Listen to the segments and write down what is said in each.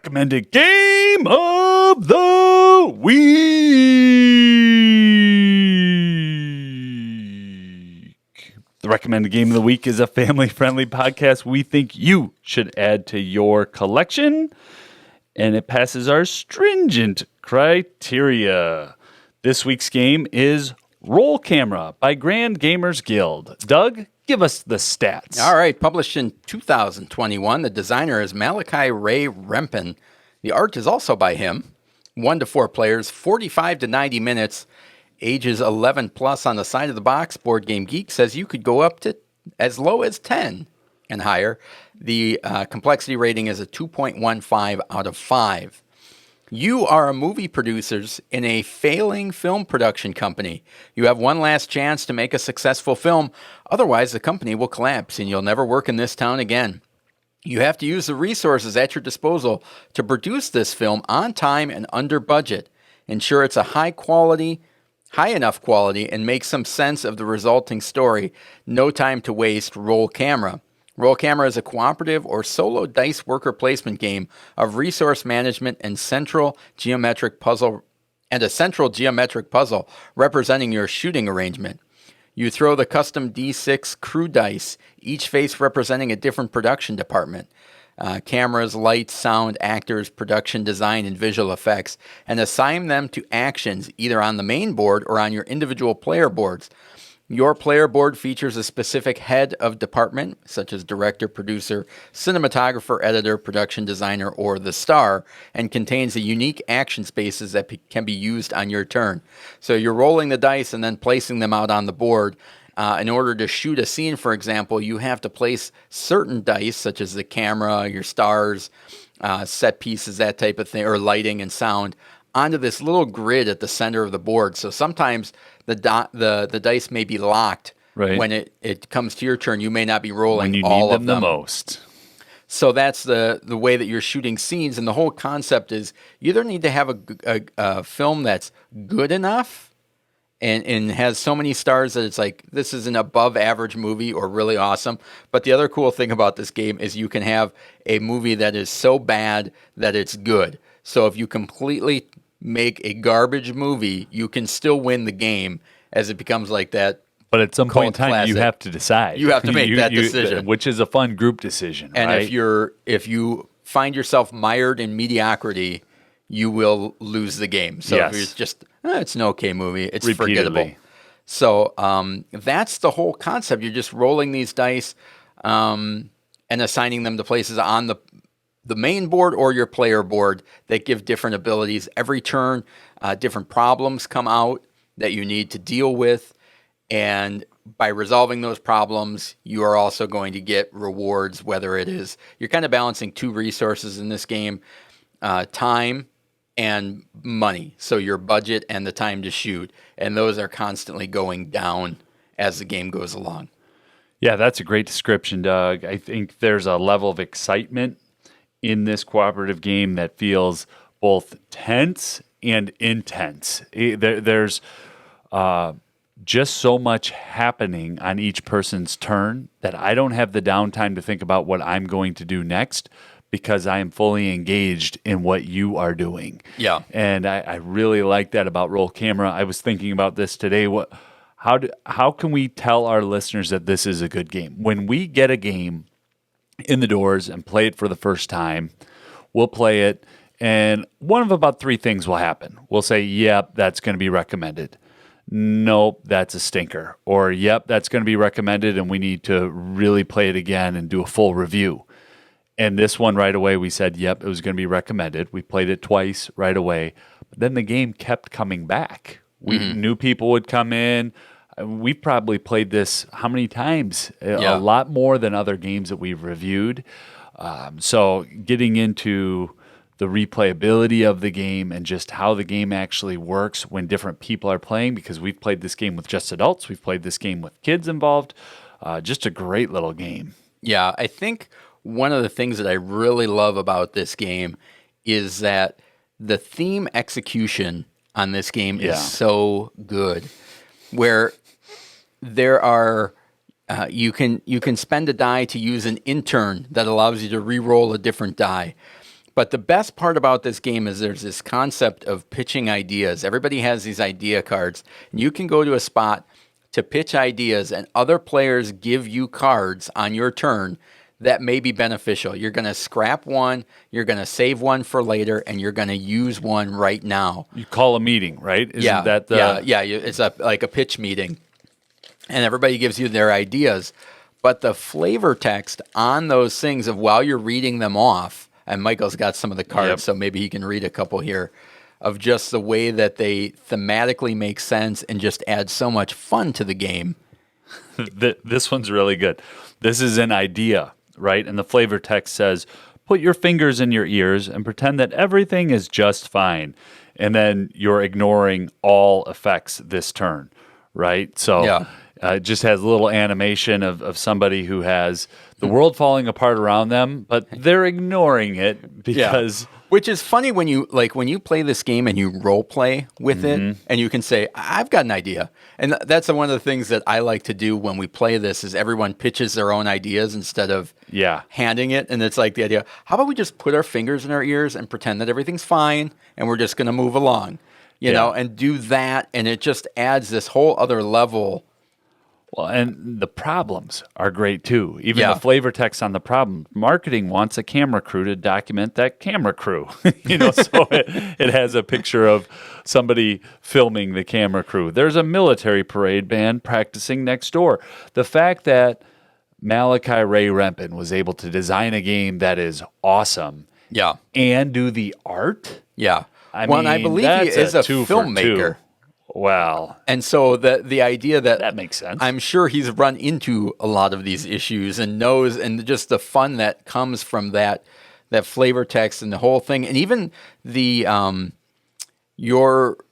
recommended game of the week. The recommended game of the week is a family-friendly podcast we think you should add to your collection, and it passes our stringent criteria. This week's game is Roll Camera by Grand Gamers Guild. Doug, give us the stats. All right, published in 2021. The designer is Malachi Ray Rempin. The art is also by him. 1 to 4 players, 45 to 90 minutes, ages 11 plus on the side of the box. Board Game Geek says you could go up to as low as 10 and higher. The complexity rating is a 2.15 out of 5. You are a movie producers in a failing film production company. You have one last chance to make a successful film. Otherwise, the company will collapse and you'll never work in this town again. You have to use the resources at your disposal to produce this film on time and under budget. Ensure it's a high enough quality, and make some sense of the resulting story. No time to waste. Roll Camera. Roll Camera is a cooperative or solo dice worker placement game of resource management and a central geometric puzzle representing your shooting arrangement. You throw the custom D6 crew dice, each face representing a different production department. Cameras, lights, sound, actors, production design, and visual effects, and assign them to actions either on the main board or on your individual player boards. Your player board features a specific head of department, such as director, producer, cinematographer, editor, production designer, or the star, and contains the unique action spaces that can be used on your turn. So you're rolling the dice and then placing them out on the board. In order to shoot a scene, for example, you have to place certain dice, such as the camera, your stars, set pieces, that type of thing, or lighting and sound, onto this little grid at the center of the board. So sometimes the dice may be locked when it comes to your turn. You may not be rolling all of them. When you need them the most. So that's the way that you're shooting scenes. And the whole concept is you either need to have a film that's good enough and has so many stars that it's like this is an above average movie or really awesome. But the other cool thing about this game is you can have a movie that is so bad that it's good. So if you completely make a garbage movie, you can still win the game as it becomes like that. But at some point in time, classic. you have to decide. You have to make that decision. Which is a fun group decision, and right? if you find yourself mired in mediocrity, you will lose the game. So if it's just, it's an okay movie, it's forgettable. So that's the whole concept. You're just rolling these dice and assigning them to places on the main board or your player board that give different abilities. Every turn, different problems come out that you need to deal with. And by resolving those problems, you are also going to get rewards, whether it is, you're kind of balancing two resources in this game, time and money. So your budget and the time to shoot. And those are constantly going down as the game goes along. Yeah, that's a great description, Doug. I think there's a level of excitement in this cooperative game that feels both tense and intense. There's just so much happening on each person's turn that I don't have the downtime to think about what I'm going to do next because I am fully engaged in what you are doing. Yeah. And I really like that about Roll Camera. I was thinking about this today. How can we tell our listeners that this is a good game? When we get a game in the doors and play it for the first time, we'll play it, and one of about 3 things will happen. We'll say, yep, that's going to be recommended. Nope, that's a stinker. Or, yep, that's going to be recommended, and we need to really play it again and do a full review. And this one right away, we said, yep, it was going to be recommended. We played it twice right away. But then the game kept coming back. New people would come in. We've probably played this how many times? A lot more than other games that we've reviewed. So getting into the replayability of the game and just how the game actually works when different people are playing, because we've played this game with just adults. We've played this game with kids involved. Just a great little game. Yeah, I think one of the things that I really love about this game is that the theme execution on this game is so good, where there are you can spend a die to use an intern that allows you to re-roll a different die. But the best part about this game is there's this concept of pitching ideas. Everybody has these idea cards. And you can go to a spot to pitch ideas, and other players give you cards on your turn that may be beneficial. You're going to scrap one, you're going to save one for later, and you're going to use one right now. You call a meeting, right? Yeah, it's like a pitch meeting. And everybody gives you their ideas. But the flavor text on those things of while you're reading them off, and Michael's got some of the cards, so maybe he can read a couple here, of just the way that they thematically make sense and just add so much fun to the game. This one's really good. This is an idea, right? And the flavor text says, put your fingers in your ears and pretend that everything is just fine. And then you're ignoring all effects this turn, right? So it just has a little animation of somebody who has the world falling apart around them, but they're ignoring it because... Which is funny when you play this game and you role play with it, and you can say, I've got an idea. And that's one of the things that I like to do when we play this is everyone pitches their own ideas instead of handing it. And it's like the idea, how about we just put our fingers in our ears and pretend that everything's fine and we're just going to move along, you know, and do that. And it just adds this whole other level. Well, and the problems are great too. Even the flavor text on the problem. Marketing wants a camera crew to document that camera crew. So it has a picture of somebody filming the camera crew. There's a military parade band practicing next door. The fact that Malachi Ray Rempin was able to design a game that is awesome and do the art. I believe he is a filmmaker. Well, and so the idea that makes sense. I'm sure he's run into a lot of these issues and knows, and just the fun that comes from that flavor text and the whole thing, and even the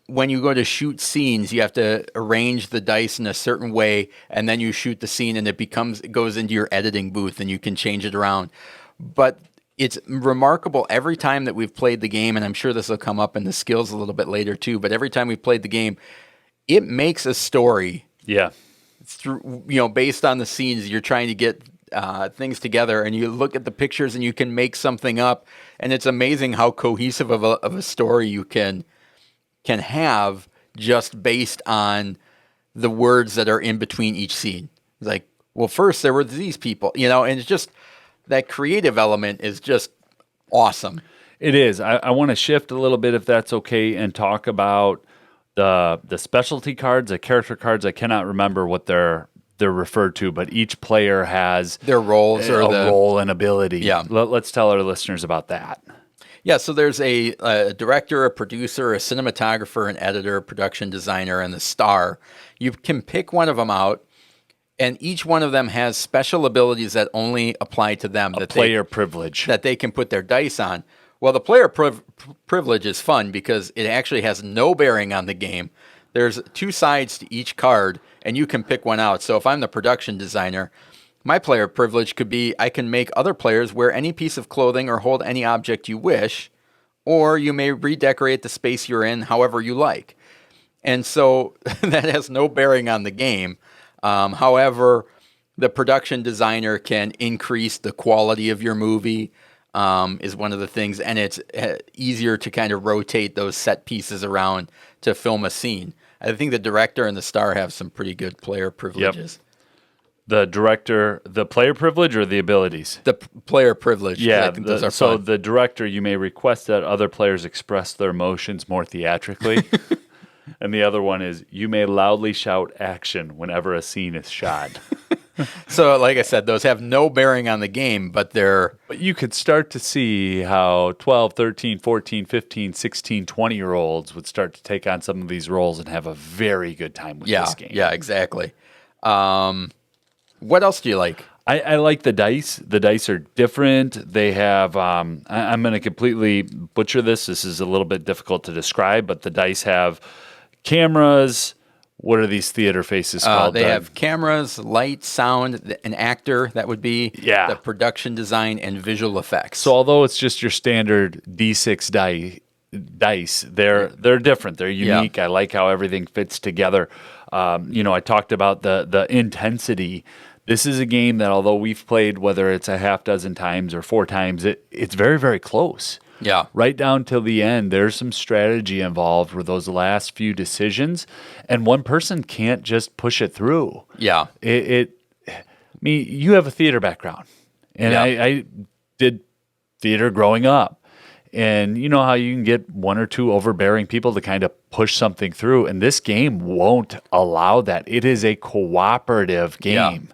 when you go to shoot scenes, you have to arrange the dice in a certain way, and then you shoot the scene, and it goes into your editing booth, and you can change it around. But it's remarkable every time that we've played the game, and I'm sure this will come up in the skills a little bit later too, but every time we've played the game, it makes a story. Through, based on the scenes, you're trying to get things together, and you look at the pictures and you can make something up, and it's amazing how cohesive of a story you can have just based on the words that are in between each scene. It's like, well, first there were these people, and it's just... that creative element is just awesome. It is. I want to shift a little bit, if that's okay, and talk about the specialty cards, the character cards. I cannot remember what they're referred to, but each player has their roles or a role and ability. Yeah. Let's tell our listeners about that. Yeah, so there's a director, a producer, a cinematographer, an editor, a production designer, and the star. You can pick one of them out. And each one of them has special abilities that only apply to them. Player privilege. That they can put their dice on. Well, the player privilege is fun because it actually has no bearing on the game. There's two sides to each card, and you can pick one out. So if I'm the production designer, my player privilege could be I can make other players wear any piece of clothing or hold any object you wish, or you may redecorate the space you're in however you like. And so that has no bearing on the game. However, the production designer can increase the quality of your movie, is one of the things, and it's easier to kind of rotate those set pieces around to film a scene. I think the director and the star have some pretty good player privileges. The director, the player privilege or the abilities? The player privilege. Yeah, I think those are so fun. The director, you may request that other players express their emotions more theatrically. And the other one is, you may loudly shout action whenever a scene is shot. So, like I said, those have no bearing on the game, but they're... But you could start to see how 12, 13, 14, 15, 16, 20-year-olds would start to take on some of these roles and have a very good time with this game. Yeah, exactly. What else do you like? I like the dice. The dice are different. They have, I'm going to completely butcher this. This is a little bit difficult to describe, but the dice have cameras. What are these theater faces called? They have cameras, light, sound, an actor, that would be the production design, and visual effects. So although it's just your standard D6 dice, they're different. They're unique. I like how everything fits together. I talked about the intensity. This is a game that, although we've played, whether it's a half dozen times or 4 times, it's very, very close. Yeah. Right down till the end, there's some strategy involved with those last few decisions, and one person can't just push it through. Yeah. I mean, you have a theater background, and Yeah. I did theater growing up. And you know how you can get one or two overbearing people to kind of push something through, and this game won't allow that. It is a cooperative game.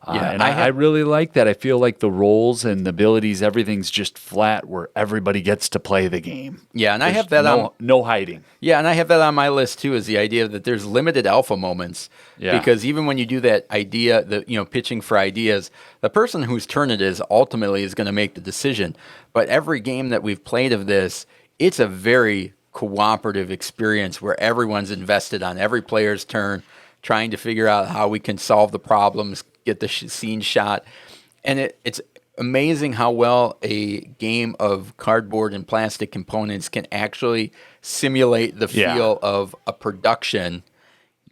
And I really like that. I feel like the roles and the abilities, everything's just flat where everybody gets to play the game. Yeah, and I There's have that no hiding. Yeah, and I have that on my list too, is the idea that there's limited alpha moments. Yeah. Because even when you do that idea, pitching for ideas, the person whose turn it is ultimately is going to make the decision. But every game that we've played of this, it's a very cooperative experience where everyone's invested on every player's turn, trying to figure out how we can solve the problems, get the scene shot. And it's amazing how well a game of cardboard and plastic components can actually simulate the feel of a production.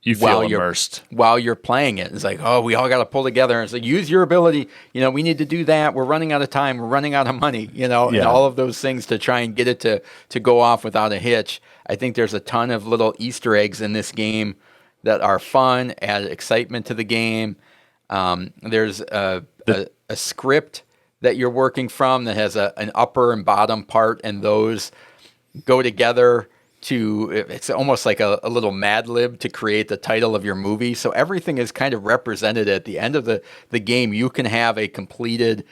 You feel immersed while you're playing it. It's like, oh, we all got to pull together. And it's like, use your ability. We need to do that. We're running out of time. We're running out of money. And all of those things to try and get it to go off without a hitch. I think there's a ton of little Easter eggs in this game that are fun, add excitement to the game. There's a script that you're working from that has an upper and bottom part, and those go together it's almost like a little Mad Lib to create the title of your movie. So everything is kind of represented at the end of the game. You can have a completed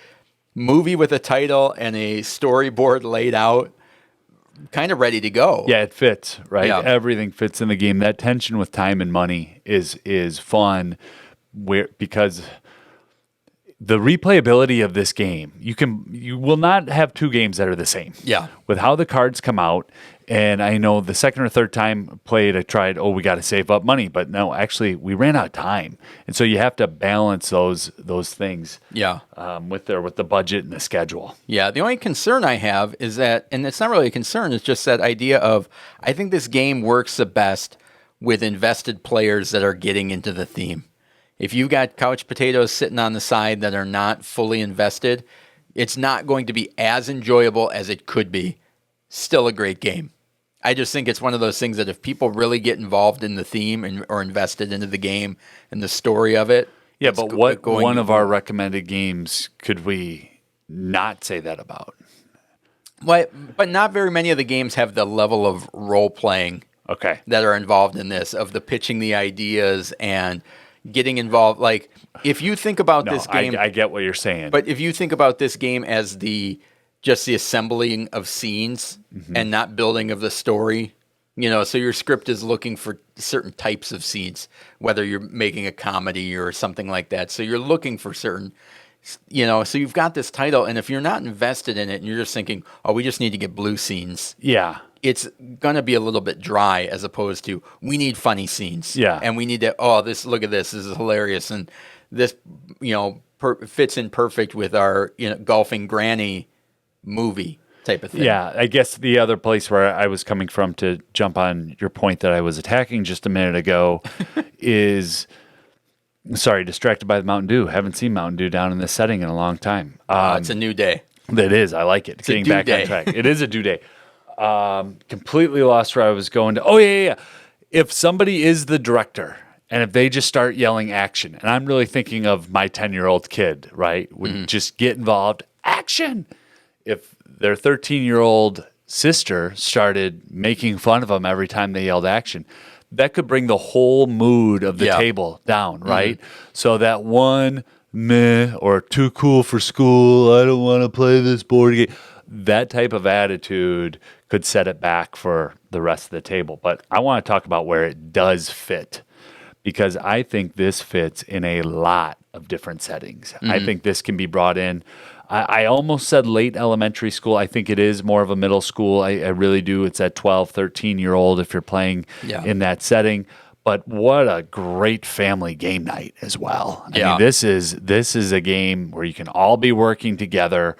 movie with a title and a storyboard laid out, kind of ready to go. Yeah, it fits, right? Yeah. Everything fits in the game. That tension with time and money is fun because the replayability of this game, you will not have two games that are the same. Yeah. With how the cards come out, and I know the second or third time played, I tried, we got to save up money, but no, actually we ran out of time. And so you have to balance those things. Yeah. With the budget and the schedule. Yeah, the only concern I have is that, and it's not really a concern, it's just that idea of, I think this game works the best with invested players that are getting into the theme. If you've got couch potatoes sitting on the side that are not fully invested, it's not going to be as enjoyable as it could be. Still a great game. I just think it's one of those things that if people really get involved in the theme or invested into the game and the story of it. Yeah, but what one of our recommended games could we not say that about? But not very many of the games have the level of role-playing that are involved in this, of the pitching the ideas and getting involved. Like, if you think about this game... I get what you're saying. But if you think about this game as just the assembling of scenes and not building of the story, so your script is looking for certain types of scenes, whether you're making a comedy or something like that. So you're looking for certain, so you've got this title, and if you're not invested in it and you're just thinking, we just need to get blue scenes. Yeah. It's going to be a little bit dry as opposed to, we need funny scenes. Yeah. And we need to, look at this is hilarious. And this, fits in perfect with our, golfing granny movie type of thing. Yeah, I guess the other place where I was coming from to jump on your point that I was attacking just a minute ago is, distracted by the Mountain Dew. Haven't seen Mountain Dew down in this setting in a long time. It's a new day. It is. I like it. It's getting a due back day. on track. It is a due day. Completely lost where I was going to. Oh, yeah. If somebody is the director and if they just start yelling action, and I'm really thinking of my 10-year-old kid, right, would just get involved, action. If their 13-year-old sister started making fun of them every time they yelled action, that could bring the whole mood of the table down, right? So that one meh or too cool for school, I don't want to play this board game, that type of attitude could set it back for the rest of the table. But I want to talk about where it does fit, because I think this fits in a lot of different settings. I think this can be brought in. I almost said late elementary school. I think it is more of a middle school. I really do. It's that 12, 13-year-old if you're playing in that setting. But what a great family game night as well. I mean, this is a game where you can all be working together,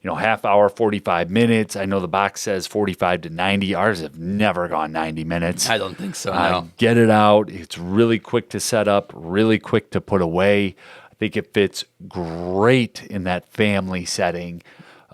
half hour, 45 minutes. I know the box says 45 to 90. Ours have never gone 90 minutes. I don't think so, no. Get it out. It's really quick to set up, really quick to put away. I think it fits great in that family setting.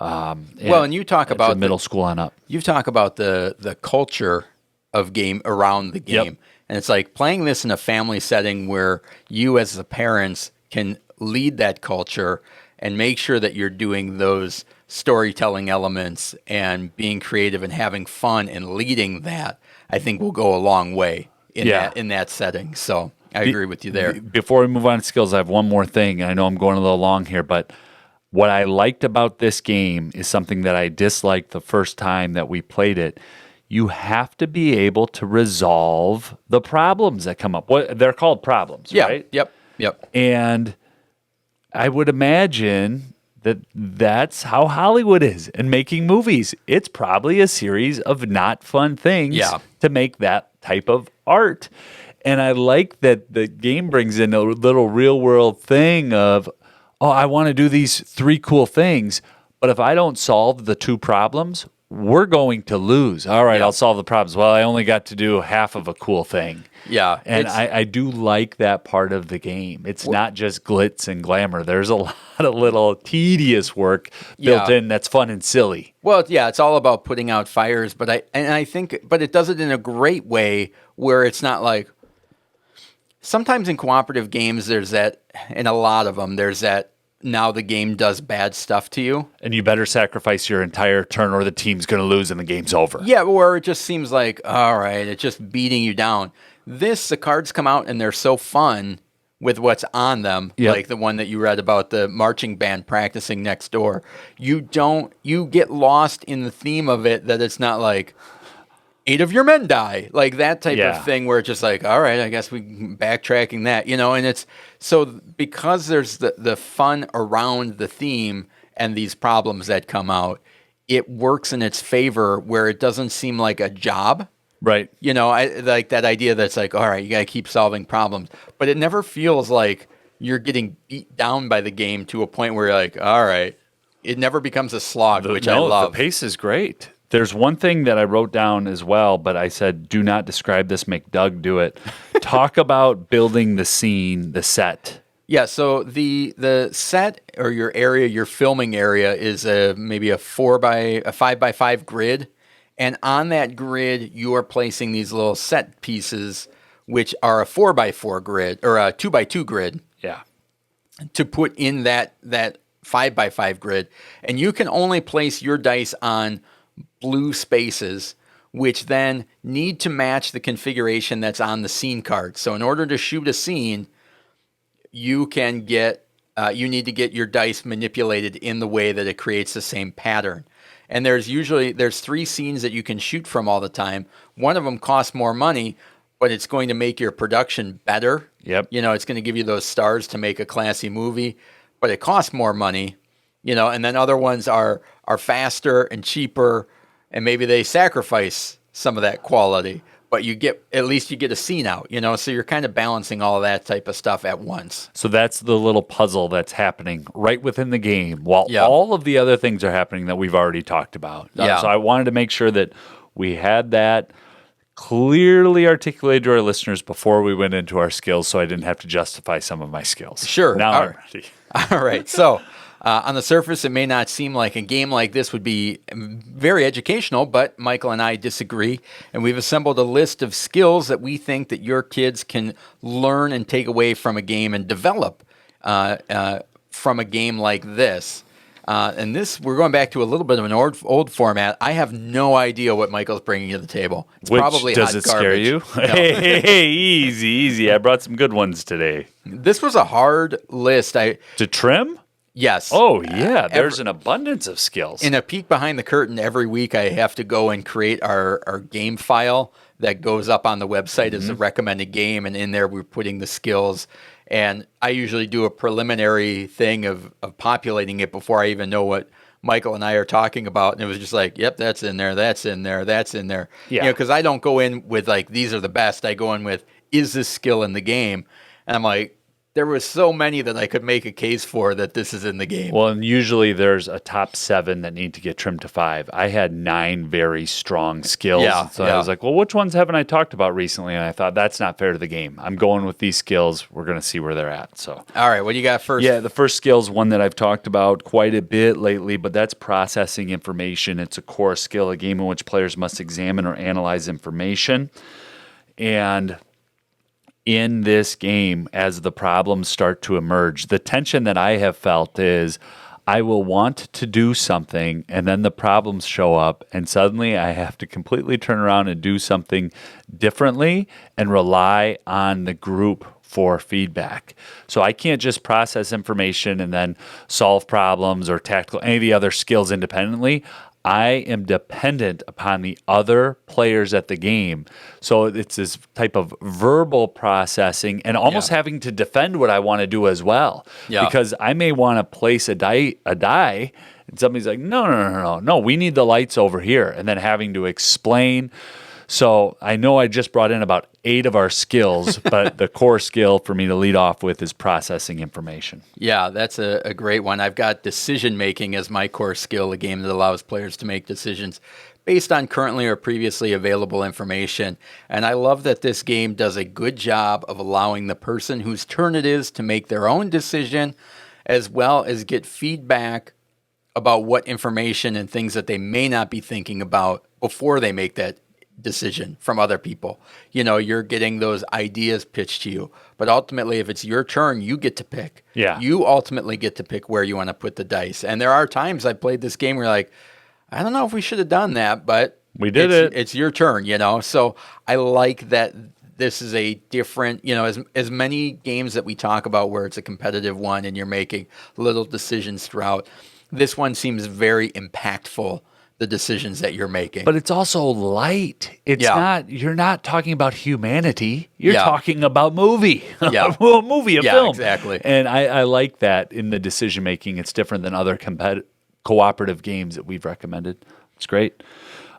And you talk about middle school on up. You talk about the culture of game around the game. Yep. And it's like playing this in a family setting where you as the parents can lead that culture and make sure that you're doing those storytelling elements and being creative and having fun and leading that, I think will go a long way in that setting. So I agree with you there. Before we move on to skills, I have one more thing. I know I'm going a little long here, but what I liked about this game is something that I disliked the first time that we played it. You have to be able to resolve the problems that come up. They're called problems, right? Yep. And I would imagine that that's how Hollywood is in making movies. It's probably a series of not fun things to make that type of art. And I like that the game brings in a little real world thing of, oh, I want to do these 3 cool things, but if I don't solve the 2 problems, we're going to lose. All right, I'll solve the problems. Well, I only got to do half of a cool thing. Yeah. And I do like that part of the game. It's not just glitz and glamour. There's a lot of little tedious work built in that's fun and silly. Well, yeah, it's all about putting out fires, but I think it does it in a great way where it's not like, sometimes in cooperative games there's that, in a lot of them, there's that now the game does bad stuff to you. And you better sacrifice your entire turn or the team's going to lose and the game's over. Yeah, or it just seems like, all right, it's just beating you down. The cards come out and they're so fun with what's on them, like the one that you read about the marching band practicing next door. You get lost in the theme of it, that it's not like 8 of your men die, like that type of thing where it's just like, all right, I guess we backtracking that, and it's so because there's the fun around the theme and these problems that come out, it works in its favor where it doesn't seem like a job. Right. I like that idea that's like, all right, you got to keep solving problems, but it never feels like you're getting beat down by the game to a point where you're like, all right, it never becomes a slog, which I love. The pace is great. There's one thing that I wrote down as well, but I said, do not describe this, make Doug do it. Talk about building the scene, the set. Yeah, so the set or your area, your filming area is maybe a 5x5 grid. And on that grid, you are placing these little set pieces, which are a 4x4 grid or a 2x2 grid. Yeah. To put in that 5x5 grid. And you can only place your dice on blue spaces, which then need to match the configuration that's on the scene card. So in order to shoot a scene, you need to get your dice manipulated in the way that it creates the same pattern. And there's 3 scenes that you can shoot from all the time. One of them costs more money, but it's going to make your production better. Yep. It's going to give you those stars to make a classy movie, but it costs more money. And then other ones are faster and cheaper, and maybe they sacrifice some of that quality, but at least you get a scene out, so you're kind of balancing all of that type of stuff at once. So that's the little puzzle that's happening right within the game while all of the other things are happening that we've already talked about. So I wanted to make sure that we had that clearly articulated to our listeners before we went into our skills, so I didn't have to justify some of my skills. Sure. Now I'm ready. All right. So on the surface, it may not seem like a game like this would be very educational, but Michael and I disagree. And we've assembled a list of skills that we think that your kids can learn and take away from a game and develop from a game like this. And we're going back to a little bit of an old format. I have no idea what Michael's bringing to the table. It's probably does hot it garbage. scare you? No. Hey, easy. I brought some good ones today. This was a hard list. To trim? Yes. Oh, yeah. There's an abundance of skills. In a peek behind the curtain, every week I have to go and create our game file that goes up on the website as a recommended game, and in there we're putting the skills. And I usually do a preliminary thing of populating it before I even know what Michael and I are talking about. And it was just like, yep, that's in there, that's in there, that's in there. Yeah. Because I don't go in with like, these are the best. I go in with, is this skill in the game? And I'm like, there was so many that I could make a case for that this is in the game. Well, and usually there's a top 7 that need to get trimmed to 5. I had 9 very strong skills. Yeah, So yeah. I was like, well, which ones haven't I talked about recently? And I thought, that's not fair to the game. I'm going with these skills. We're going to see where they're at. So, All right, what do you got first? yeah, the first skill is one that I've talked about quite a bit lately, but that's processing information. It's a core skill, a game in which players must examine or analyze information. And in this game, as the problems start to emerge, the tension that I have felt is I will want to do something and then the problems show up and suddenly I have to completely turn around and do something differently and rely on the group for feedback. So I can't just process information and then solve problems or tactical any of the other skills independently. I am dependent upon the other players at the game. So it's this type of verbal processing and almost having to defend what I want to do as well. Yeah. Because I may want to place a die, and somebody's like, no, we need the lights over here. And then having to explain. So I know I just brought in about 8 of our skills, but the core skill for me to lead off with is processing information. Yeah, that's a great one. I've got decision making as my core skill, a game that allows players to make decisions based on currently or previously available information. And I love that this game does a good job of allowing the person whose turn it is to make their own decision, as well as get feedback about what information and things that they may not be thinking about before they make that decision from other people. You know, you're getting those ideas pitched to you, but ultimately if it's your turn, you get to pick. Yeah. You ultimately get to pick where you want to put the dice. And there are times I played this game where you're like, I don't know if we should have done that, but We did it. It's your turn, you know? So I like that this is a different, you know, as many games that we talk about where it's a competitive one and you're making little decisions throughout, this one seems very impactful, the decisions that you're making. But it's also light. It's not, you're not talking about humanity. You're Yeah. talking about movie. Yeah. A movie, a Yeah, film. exactly. And I like that in the decision making. It's different than other cooperative games that we've recommended. It's great.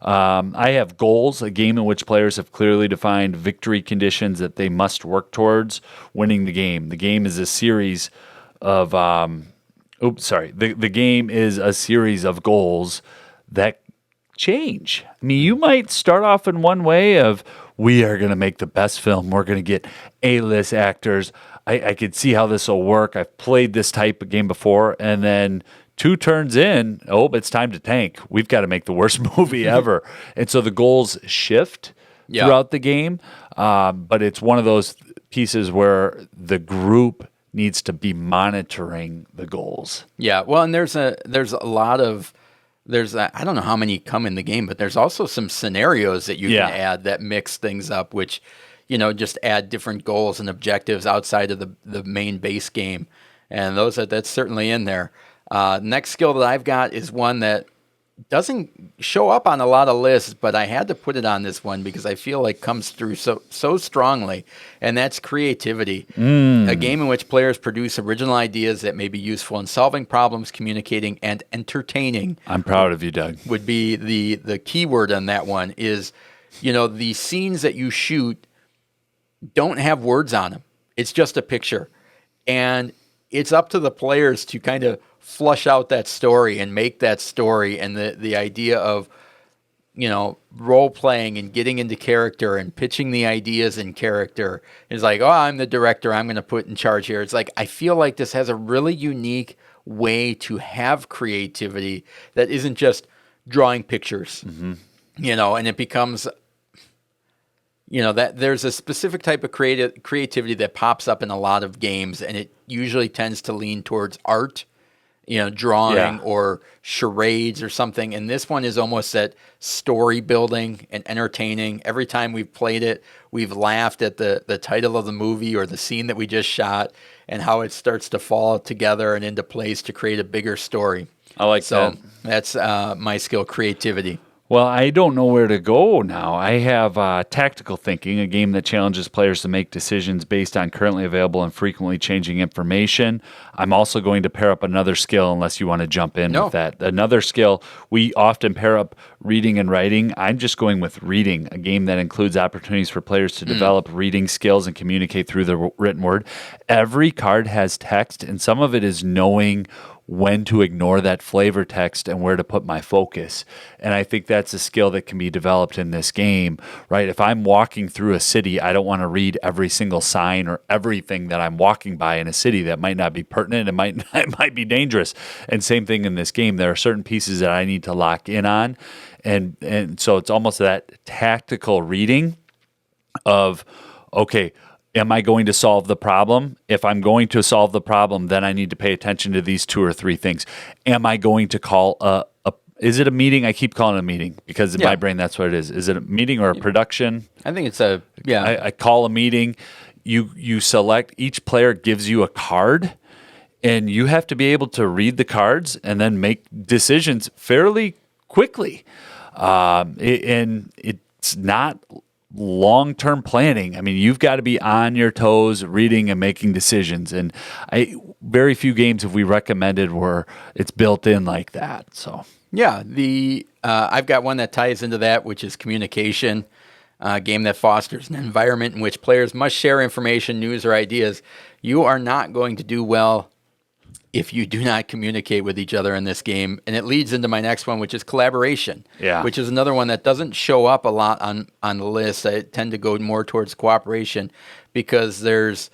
I have goals, a game in which players have clearly defined victory conditions that they must work towards winning the game. The game is a series of, the game is a series of goals that change. I mean, you might start off in one way of, we are going to make the best film. We're going to get A-list actors. I could see how this will work. I've played this type of game before. And then 2 turns in, it's time to tank. We've got to make the worst movie ever. And so the goals shift throughout the game. But it's one of those pieces where the group needs to be monitoring the goals. Yeah, well, and there's a lot of, I don't know how many come in the game, but there's also some scenarios that you can add that mix things up, which, you know, just add different goals and objectives outside of the main base game. And that's certainly in there. Next skill that I've got is one that doesn't show up on a lot of lists, but I had to put it on this one because I feel like comes through so strongly, and that's creativity. A game in which players produce original ideas that may be useful in solving problems, communicating, and entertaining. I'm proud of you, Doug. Would be the key word on that one is, you know, the scenes that you shoot don't have words on them. It's just a picture. And it's up to the players to kind of flush out that story and make that story, and the idea of, you know, role playing and getting into character and pitching the ideas in character is like, I'm the director, I'm going to put in charge here. It's like, I feel like this has a really unique way to have creativity that isn't just drawing pictures, you know, and it becomes, you know, that there's a specific type of creativity that pops up in a lot of games, and it usually tends to lean towards art, you know, drawing or charades or something. And this one is almost that story building and entertaining. Every time we've played it, we've laughed at the title of the movie or the scene that we just shot and how it starts to fall together and into place to create a bigger story. I like that. So that's my skill, creativity. Well, I don't know where to go now. I have Tactical Thinking, a game that challenges players to make decisions based on currently available and frequently changing information. I'm also going to pair up another skill, unless you want to jump in with that. Another skill, we often pair up reading and writing. I'm just going with Reading, a game that includes opportunities for players to develop reading skills and communicate through the written word. Every card has text, and some of it is knowing when to ignore that flavor text and where to put my focus. And I think that's a skill that can be developed in this game, right? If I'm walking through a city, I don't want to read every single sign or everything that I'm walking by in a city. That might not be pertinent. It might be dangerous. And same thing in this game. There are certain pieces that I need to lock in on. And so it's almost that tactical reading of, okay, am I going to solve the problem? If I'm going to solve the problem, then I need to pay attention to these 2 or 3 things. Am I going to call is it a meeting? I keep calling it a meeting because in my brain, that's what it is. Is it a meeting or a production? I think it's I call a meeting. You select, each player gives you a card, and you have to be able to read the cards and then make decisions fairly quickly. And it's not long-term planning. I mean, you've got to be on your toes, reading and making decisions. And very few games have we recommended where it's built in like that. So yeah, I've got one that ties into that, which is Communication, a game that fosters an environment in which players must share information, news, or ideas. You are not going to do well if you do not communicate with each other in this game. And it leads into my next one, which is Collaboration, which is another one that doesn't show up a lot on the list. I tend to go more towards cooperation because there's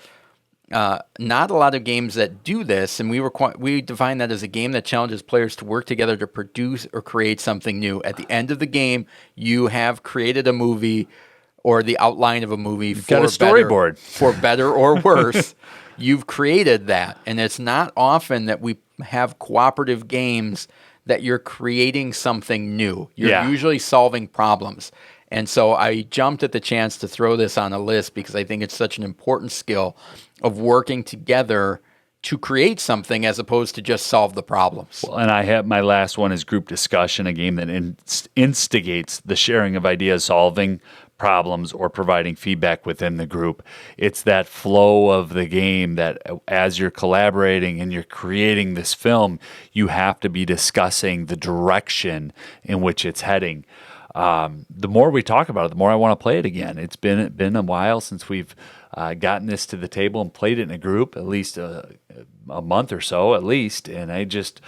not a lot of games that do this. And we define that as a game that challenges players to work together to produce or create something new. At the end of the game, you have created a movie or the outline of a movie. You've got a storyboard. For better or worse. You've created that, and it's not often that we have cooperative games that you're creating something new. You're usually solving problems. And so I jumped at the chance to throw this on a list because I think it's such an important skill of working together to create something as opposed to just solve the problems. Well, and I have my last one is Group Discussion, a game that instigates the sharing of ideas, solving problems, or providing feedback within the group. It's that flow of the game that as you're collaborating and you're creating this film, you have to be discussing the direction in which it's heading. The more we talk about it, the more I want to play it again. It's been a while since we've gotten this to the table and played it in a group, at least a month or so, at least. And I just,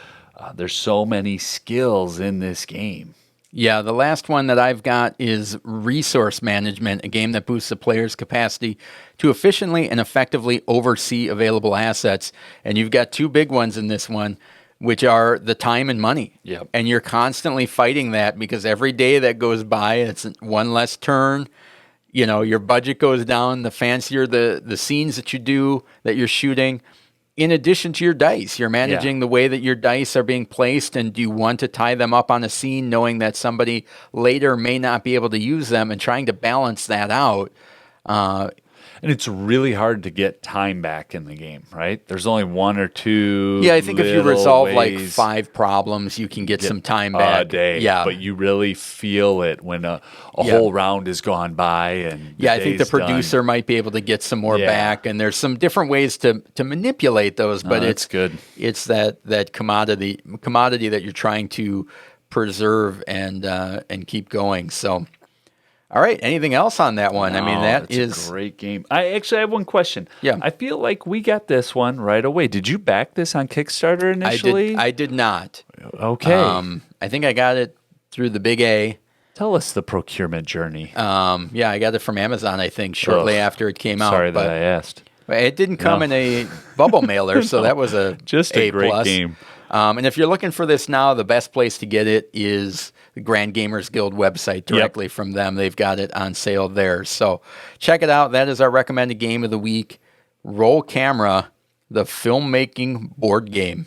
there's so many skills in this game. Yeah, the last one that I've got is Resource Management, a game that boosts the player's capacity to efficiently and effectively oversee available assets. And you've got 2 big ones in this one, which are the time and money. Yep. And you're constantly fighting that because every day that goes by, it's one less turn. You know, your budget goes down, the fancier the scenes that you do, that you're shooting. In addition to your dice, you're managing the way that your dice are being placed, and do you want to tie them up on a scene knowing that somebody later may not be able to use them, and trying to balance that out. And it's really hard to get time back in the game, right? There's only 1 or 2. Yeah, I think if you resolve like ways 5 problems, you can get some time back a day. Yeah, but you really feel it when a whole round has gone by. And I think the producer might be able to get some more back, and there's some different ways to manipulate those. But it's good. It's that commodity that you're trying to preserve and keep going. So. All right. Anything else on that one? I mean, that is a great game. I actually have one question. Yeah. I feel like we got this one right away. Did you back this on Kickstarter initially? I did not. Okay. I think I got it through the Big A. Tell us the procurement journey. I got it from Amazon, I think, shortly after it came out. Sorry that I asked. It didn't come in a bubble mailer, so that was just a great plus. game. And if you're looking for this now, the best place to get it is the Grand Gamers Guild website directly from them. They've got it on sale there. So check it out. That is our recommended game of the week. Roll Camera, the Filmmaking Board Game.